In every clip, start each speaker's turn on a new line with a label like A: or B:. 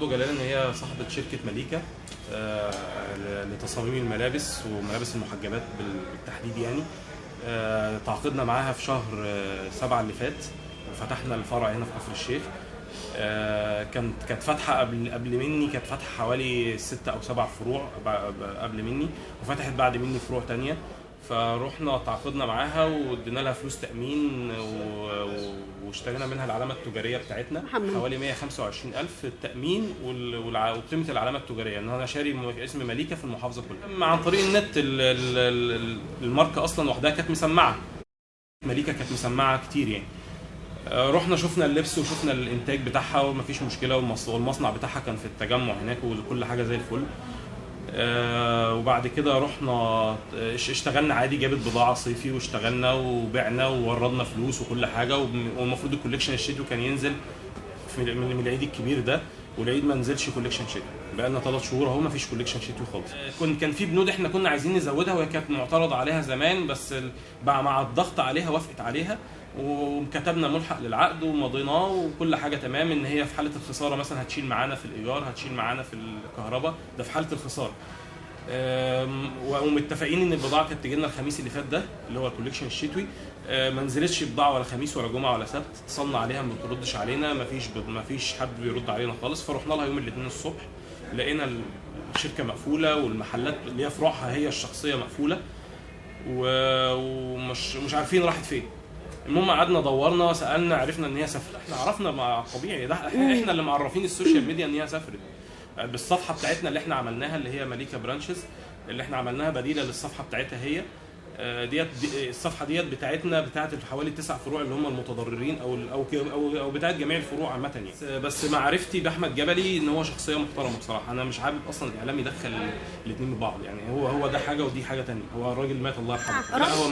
A: رضوى جلال ان هي صاحبه شركه مليكه لتصاميم الملابس وملابس المحجبات بالتحديد يعني. تعاقدنا معاها في شهر 7 اللي فات وفتحنا الفرع هنا في كفر الشيخ. كانت فاتحه قبل مني، كانت فاتحه حوالي 6 أو 7 فروع قبل مني، وفتحت بعد مني فروع تانية. فروحنا تعاقدنا معاها وادينا لها فلوس تأمين واشترينا منها العلامة التجارية بتاعتنا حوالي 125,000 التأمين وقيمة العلامة التجارية، ان انا شاري اسم مليكة في المحافظة كلها. عن طريق النت الماركة اصلا وحدها كانت مسمعة، مليكة كانت مسمعة كتير يعني. رحنا شفنا اللبس وشفنا الانتاج بتاعها ومفيش مشكلة، والمصنع بتاعها كان في التجمع هناك وكل حاجة زي الفل. وبعد كده رحنا اشتغلنا عادي، جابت بضاعه صيفي واشتغلنا وبعنا ووردنا فلوس وكل حاجه. والمفروض الكوليكشن الشتوي كان ينزل من العيد الكبير ده، والعيد ما نزلش كوليكشن شتوي. بقى لنا 3 شهور اهو ما فيش كوليكشن شتوي خالص. كان في بنود احنا كنا عايزين نزودها وهي كانت معترض عليها زمان، بس بقى مع الضغط عليها وافقت عليها وكتبنا ملحق للعقد ومضيناه وكل حاجه تمام. ان هي في حاله الخساره مثلا هتشيل معانا في الايجار، هتشيل معانا في الكهرباء، ده في حاله الخساره. ومتفقين ان البضاعه كانت تجي لنا الخميس اللي فات ده اللي هو الكوليكشن الشتوي. ما نزلتش بضاعه ولا خميس ولا جمعه ولا سبت، اتصلنا عليها ما بتردش علينا، ما فيش حد بيرد علينا خالص. فرحنا لها يوم الاثنين الصبح، لقينا الشركه مقفوله والمحلات اللي هي فروعها هي الشخصيه مقفوله ومش عارفين راحت فين. المهم قعدنا دورنا سالنا، عرفنا ان هي سافرت. احنا عرفنا مع طبيعي ده، احنا اللي معرفين السوشيال ميديا ان هي سافرت بالصفحه بتاعتنا اللي احنا عملناها اللي هي مليكه برانشز، اللي احنا عملناها بديله للصفحه بتاعتها هي. الصفحه ديت بتاعتنا بتاعت حوالي 9 فروع اللي هم المتضررين او بتاعت جميع الفروع عامه يعني. بس معرفتي باحمد جبلي ان هو شخصيه محترمه بصراحه. انا مش حابب اصلا الاعلام يدخل الاثنين ببعض يعني. هو ده حاجه ودي حاجه ثانيه. هو الراجل مات الله يرحمه. لا هو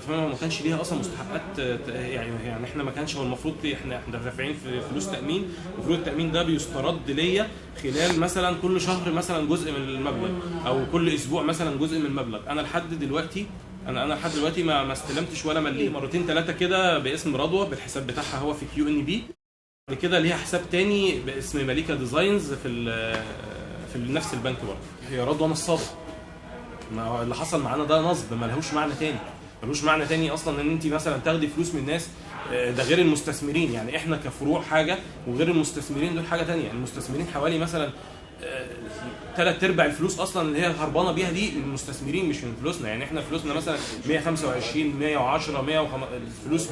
A: ما كانش ليها اصلا مستحقات يعني احنا ما كانش، هو المفروض احنا دافعين في فلوس تامين، وفلوس التامين ده بيسترد ليا خلال مثلا كل شهر مثلا جزء من المبلغ، او كل اسبوع مثلا جزء من المبلغ. انا لحد دلوقتي ما استلمتش ولا مليم. مرتين 3 كده باسم رضوى بالحساب بتاعها هو في QNB. بعد كده ليها حساب تاني باسم مليكه ديزاينز في نفس البنك برضه. هي رضوى نصابه. اللي حصل معانا ده نصب، ملهوش معنى تاني اصلا ان انت مثلا تاخدي فلوس من الناس. ده غير المستثمرين يعني، احنا كفروع حاجه وغير المستثمرين دول حاجه تانيه. المستثمرين حوالي مثلا 3/4 الفلوس اصلا اللي هي هربانه بيها دي من المستثمرين مش من فلوسنا يعني. احنا فلوسنا مثلا 125 110 105 الفلوس